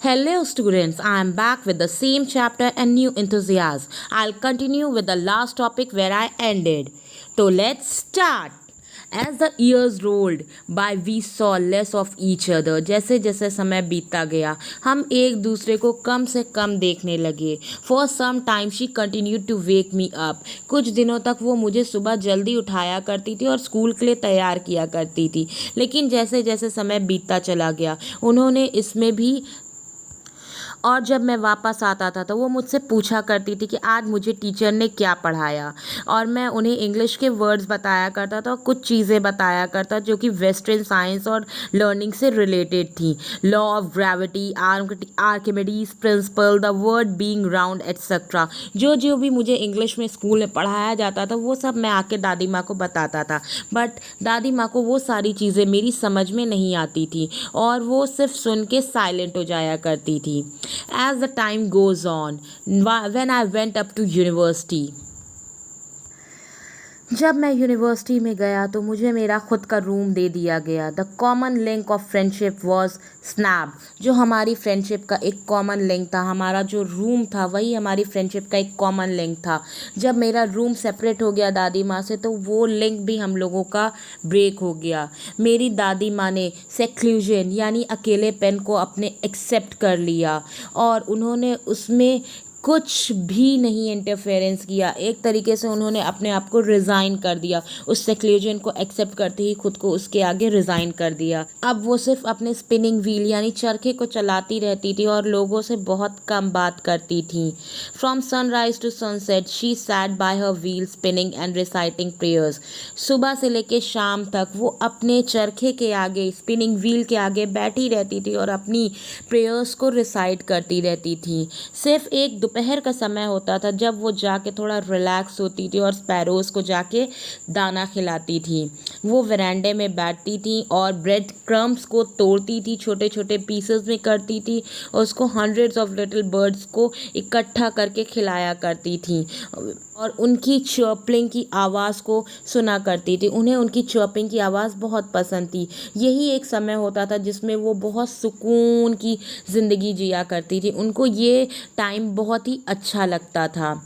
Hello, students. I am back with the same chapter and new enthusiasm. I'll continue with the last topic where I ended. So, let's start. As the years rolled by, we saw less of each other. जैसे जैसे समय बीतता गया हम एक दूसरे को कम से कम देखने लगे. For some time she continued to wake me up. कुछ दिनों तक वो मुझे सुबह जल्दी उठाया करती थी और स्कूल के लिए तैयार किया करती थी. लेकिन जैसे जैसे समय बीतता चला गया उन्होंने इसमें भी, और जब मैं वापस आता था तो वो मुझसे पूछा करती थी कि आज मुझे टीचर ने क्या पढ़ाया, और मैं उन्हें इंग्लिश के वर्ड्स बताया करता था और कुछ चीज़ें बताया करता जो कि वेस्टर्न साइंस और लर्निंग से रिलेटेड थी. Law of gravity, Archimedes principal, the word being round etcetera. जो जो भी मुझे इंग्लिश में स्कूल में पढ़ाया जाता था वो सब मैं आके दादी माँ को बताता था. बट दादी माँ को वो सारी चीज़ें मेरी समझ में नहीं आती थी और वो सिर्फ सुन के साइलेंट हो जाया करती थी. As the time goes on, when I went up to university, जब मैं यूनिवर्सिटी में गया तो मुझे मेरा खुद का रूम दे दिया गया. The common link of friendship was snap. जो हमारी फ्रेंडशिप का एक कॉमन लिंक था, हमारा जो रूम था वही हमारी फ्रेंडशिप का एक कॉमन लिंक था. जब मेरा रूम सेपरेट हो गया दादी माँ से तो वो लिंक भी हम लोगों का ब्रेक हो गया. मेरी दादी माँ ने सेक्लूजन यानी अकेलेपन को अपने एक्सेप्ट कर लिया और उन्होंने उसमें कुछ भी नहीं इंटरफेरेंस किया. एक तरीके से उन्होंने अपने आप को रिज़ाइन कर दिया. उस सेक्लूजन को एक्सेप्ट करते ही खुद को उसके आगे रिज़ाइन कर दिया. अब वो सिर्फ अपने स्पिनिंग व्हील यानी चरखे को चलाती रहती थी और लोगों से बहुत कम बात करती थी. From sunrise to sunset she sat by her wheel spinning and reciting prayers. सुबह से लेकर शाम तक वो अपने चरखे के आगे, स्पिनिंग व्हील के आगे बैठी रहती थी और अपनी प्रेयर्स को रिसाइट करती रहती थी. सिर्फ एक दोपहर का समय होता था जब वो जाके थोड़ा रिलैक्स होती थी और स्पैरोज़ को जाके दाना खिलाती थी. वो वरांडे में बैठती थी और ब्रेड क्रम्स को तोड़ती थी, छोटे छोटे पीसेस में करती थी और उसको हंड्रेड्स ऑफ लिटिल बर्ड्स को इकट्ठा करके खिलाया करती थी और उनकी चर्पलिंग की आवाज़ को सुना करती थी. उन्हें उनकी चर्पिंग की आवाज़ बहुत पसंद थी. यही एक समय होता था जिसमें वो बहुत सुकून की ज़िंदगी जिया करती थी. उनको ये टाइम बहुत ही अच्छा लगता था.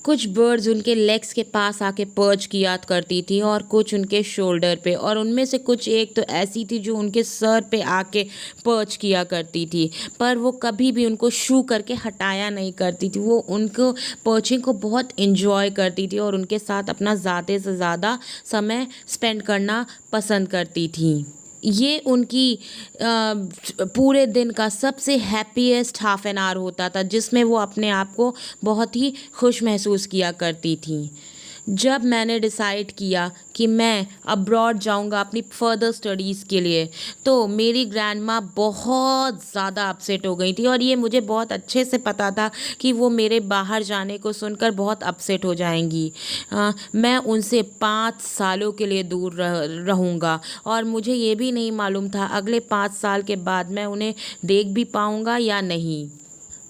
कुछ बर्ड्स उनके लेग्स के पास आके पर्च किया करती थी और कुछ उनके शोल्डर पे, और उनमें से कुछ एक तो ऐसी थी जो उनके सर पे आके पर्च किया करती थी, पर वो कभी भी उनको शू करके हटाया नहीं करती थी. वो उनको पर्चिंग को बहुत इन्जॉय करती थी और उनके साथ अपना ज़्यादा से ज़्यादा समय स्पेंड करना पसंद करती थी. ये उनकी पूरे दिन का सबसे हैप्पीएस्ट हाफ एन आवर होता था जिसमें वो अपने आप को बहुत ही खुश महसूस किया करती थी. जब मैंने डिसाइड किया कि मैं अब्रॉड जाऊंगा अपनी फर्दर स्टडीज़ के लिए तो मेरी ग्रैंड माँ बहुत ज़्यादा अपसेट हो गई थी और ये मुझे बहुत अच्छे से पता था कि वो मेरे बाहर जाने को सुनकर बहुत अपसेट हो जाएंगी. मैं उनसे 5 सालों के लिए दूर रहूँगा और मुझे ये भी नहीं मालूम था अगले 5 साल के बाद मैं उन्हें देख भी पाऊँगा या नहीं.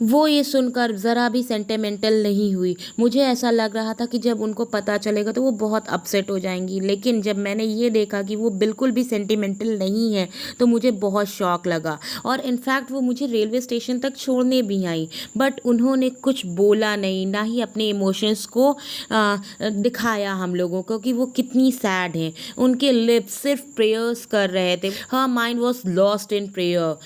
वो ये सुनकर ज़रा भी सेंटिमेंटल नहीं हुई. मुझे ऐसा लग रहा था कि जब उनको पता चलेगा तो वो बहुत अपसेट हो जाएंगी, लेकिन जब मैंने ये देखा कि वो बिल्कुल भी सेंटिमेंटल नहीं है तो मुझे बहुत शॉक लगा. और इनफैक्ट वो मुझे रेलवे स्टेशन तक छोड़ने भी आई, बट उन्होंने कुछ बोला नहीं, ना ही अपने इमोशंस को दिखाया हम लोगों को कि वो कितनी सैड हैं. उनके लिप्स सिर्फ प्रेयर्स कर रहे थे. Her mind was lost in prayer.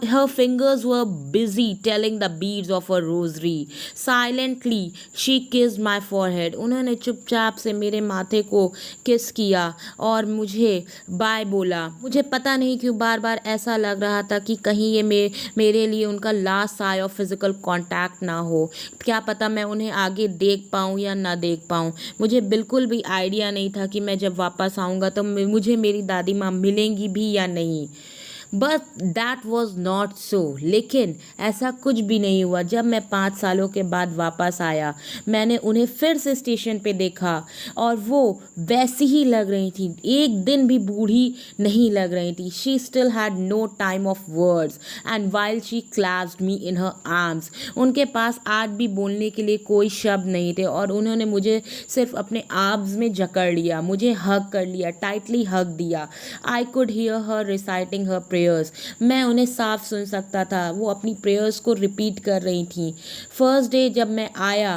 Her fingers were busy telling the beads of her rosary. Silently she kissed my forehead. उन्होंने चुपचाप से मेरे माथे को किस किया और मुझे बाय बोला. मुझे पता नहीं क्यों बार बार ऐसा लग रहा था कि कहीं ये मेरे लिए उनका last Sai of physical contact ना हो. क्या पता मैं उन्हें आगे देख पाऊँ या ना देख पाऊँ. मुझे बिल्कुल भी आइडिया नहीं था कि मैं जब वापस आऊँगा तो मुझे मेरी दादी माँ मिलेंगी भी या नहीं. But that was not so. लेकिन ऐसा कुछ भी नहीं हुआ. जब मैं 5 सालों के बाद वापस आया मैंने उन्हें फिर से स्टेशन पे देखा और वो वैसी ही लग रही थी, एक दिन भी बूढ़ी नहीं लग रही थी. She still had no time of words and while she clapped me in her arms. उनके पास आज भी बोलने के लिए कोई शब्द नहीं थे और उन्होंने मुझे सिर्फ अपने आर्म्स में जकड़ लिया, मुझे हग कर लिया, टाइटली हग दिया. I could hear her reciting her prayer prayers. मैं उन्हें साफ सुन सकता था, वो अपनी प्रेयर्स को रिपीट कर रही थी। फर्स्ट डे जब मैं आया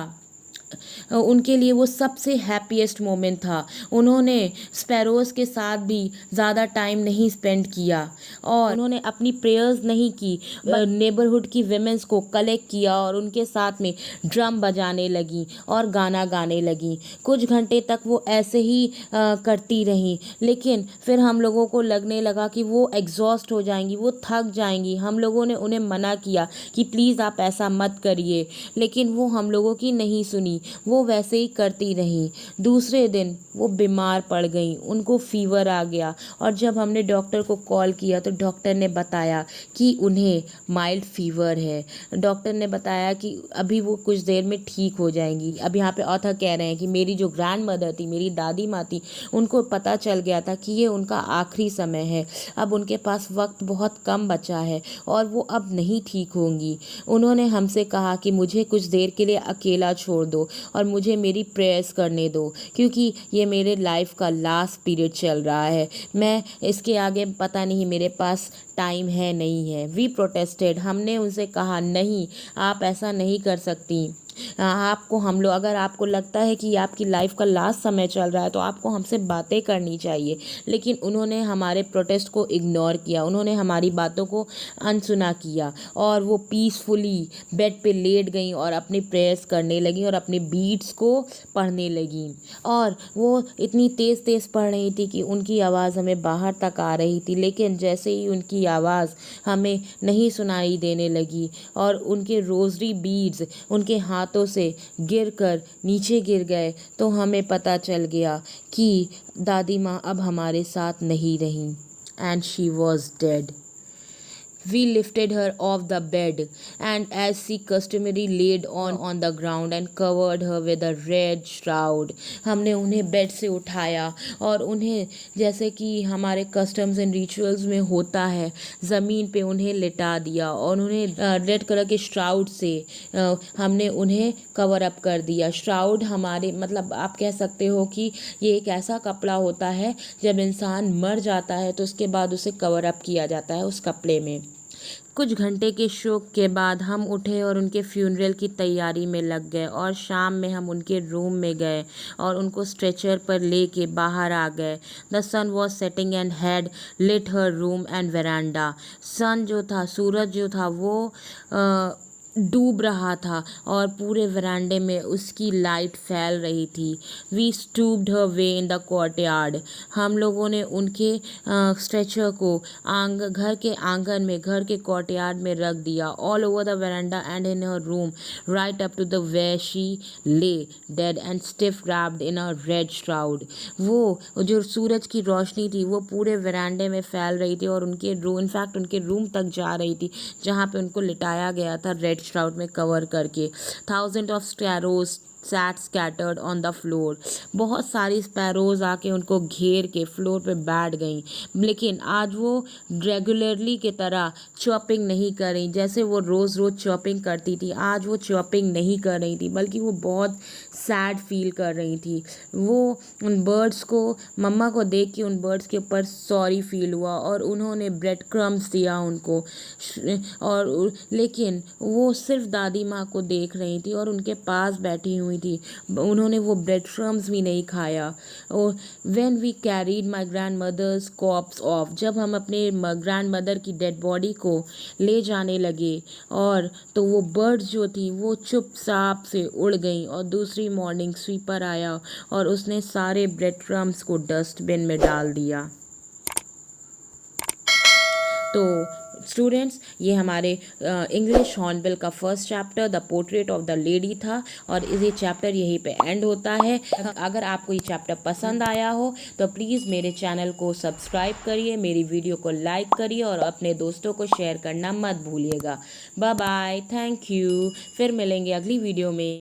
उनके लिए वो सबसे हैप्पीएस्ट मोमेंट था। उन्होंने स्पैरोज़ के साथ भी ज़्यादा टाइम नहीं स्पेंड किया और उन्होंने अपनी प्रेयर्स नहीं की, नेबरहुड की विमेंस को कलेक्ट किया और उनके साथ में ड्रम बजाने लगी और गाना गाने लगी। कुछ घंटे तक वो ऐसे ही करती रहीं, लेकिन फिर हम लोगों को लगने लगा कि वो एग्जॉस्ट हो जाएंगी, वो थक जाएंगी। हम लोगों ने उन्हें मना किया कि प्लीज़ आप ऐसा मत करिए, लेकिन वो हम लोगों की नहीं सुनी, वो वैसे ही करती रहीं। दूसरे दिन वो बीमार पड़ गईं, उनको फ़ीवर आ गया और जब हमने डॉक्टर को कॉल किया तो डॉक्टर ने बताया कि उन्हें माइल्ड फ़ीवर है। डॉक्टर ने बताया कि अभी वो कुछ देर में ठीक हो जाएंगी। अब यहाँ पे ऑथर कह रहे हैं कि मेरी जो ग्रैंड मदर थी, मेरी दादी माँ थी, उनको पता चल गया था कि ये उनका आखिरी समय है। अब उनके पास वक्त बहुत कम बचा है और वो अब नहीं ठीक होंगी। उन्होंने हमसे कहा कि मुझे कुछ देर के लिए अकेला छोड़ दो और मुझे मेरी प्रेयर्स करने दो, क्योंकि ये मेरे लाइफ का लास्ट पीरियड चल रहा है। मैं इसके आगे पता नहीं मेरे पास टाइम है नहीं है। वी प्रोटेस्टेड, हमने उनसे कहा नहीं, आप ऐसा नहीं कर सकती। आपको हम लोग, अगर आपको लगता है कि आपकी लाइफ का लास्ट समय चल रहा है तो आपको हमसे बातें करनी चाहिए। लेकिन उन्होंने हमारे प्रोटेस्ट को इग्नोर किया, उन्होंने हमारी बातों को अनसुना किया और वो पीसफुली बेड पे लेट गई और अपनी प्रेयर्स करने लगी और अपने बीट्स को पढ़ने लगी। और वो इतनी तेज़ तेज़ पढ़ रही थी कि उनकी आवाज़ हमें बाहर तक आ रही थी, लेकिन जैसे ही उनकी आवाज़ हमें नहीं सुनाई देने लगी और उनके रोज़री बीड्स उनके हाथों से गिरकर नीचे गिर गए तो हमें पता चल गया कि दादी माँ अब हमारे साथ नहीं रहीं and she was dead. We lifted her off the bed and as she customarily laid on the ground and covered her with a red shroud. हमने उन्हें बेड से उठाया और उन्हें, जैसे कि हमारे कस्टम्स एंड रिचुअल्स में होता है, ज़मीन पे उन्हें लिटा दिया और उन्हें रेड कलर के श्राउड से हमने उन्हें कवर अप कर दिया। श्राउड हमारे, मतलब आप कह सकते हो कि ये एक ऐसा कपड़ा होता है जब इंसान मर जाता है तो उसके बाद उसे कवर अप किया जाता है उस कपड़े में। कुछ घंटे के शोक के बाद हम उठे और उनके फ्यूनरल की तैयारी में लग गए और शाम में हम उनके रूम में गए और उनको स्ट्रेचर पर लेके बाहर आ गए। The sun was setting and had lit her room and veranda. Sun जो था, सूरज जो था, वो डूब रहा था और पूरे वरांडे में उसकी लाइट फैल रही थी। We stooped her way in the courtyard. हम लोगों ने उनके स्ट्रेचर को घर के आंगन में, घर के कोर्टयार्ड में रख दिया। All over the veranda and in her room right up to the where she lay dead and stiff wrapped in a red shroud. वो जो सूरज की रोशनी थी वो पूरे वरांडे में फैल रही थी और उनके रूम, इनफैक्ट उनके रूम तक जा रही थी जहाँ पे उनको लिटाया गया था रेड श्राउड में कवर करके। Thousand of sparrows sat scattered on the floor. बहुत सारी स्पैरोज आके उनको घेर के फ्लोर पे बैठ गईं, लेकिन आज वो रेगुलरली की तरह चॉपिंग नहीं कर रही जैसे वो रोज़ रोज़ चॉपिंग करती थी। आज वो चॉपिंग नहीं कर रही थी, बल्कि वो बहुत सैड फील कर रही थी। वो उन बर्ड्स को, मम्मा को देख के उन बर्ड्स के ऊपर सॉरी फील हुआ और उन्होंने ब्रेड क्रम्स दिया उनको, और लेकिन वो सिर्फ दादी माँ को देख रही थी और उनके पास बैठी हुई थी। उन्होंने वो ब्रेड क्रम्स भी नहीं खाया। और when we carried my grandmother's corpse off, जब हम अपने ग्रैंड मदर की डेड बॉडी को ले जाने लगे और तो वो बर्ड्स जो थी वो चुपचाप से उड़ गई और दूसरी मॉर्निंग स्वीपर आया और उसने सारे ब्रेड क्रम्स को डस्टबिन में डाल दिया। तो स्टूडेंट्स, ये हमारे इंग्लिश हॉर्नबिल का first chapter the portrait of the lady था और ये चैप्टर यहीं पे एंड होता है। अगर आपको ये चैप्टर पसंद आया हो तो प्लीज़ मेरे चैनल को सब्सक्राइब करिए, मेरी वीडियो को लाइक करिए और अपने दोस्तों को शेयर करना मत भूलिएगा। Bye bye, thank you. फिर मिलेंगे अगली वीडियो में।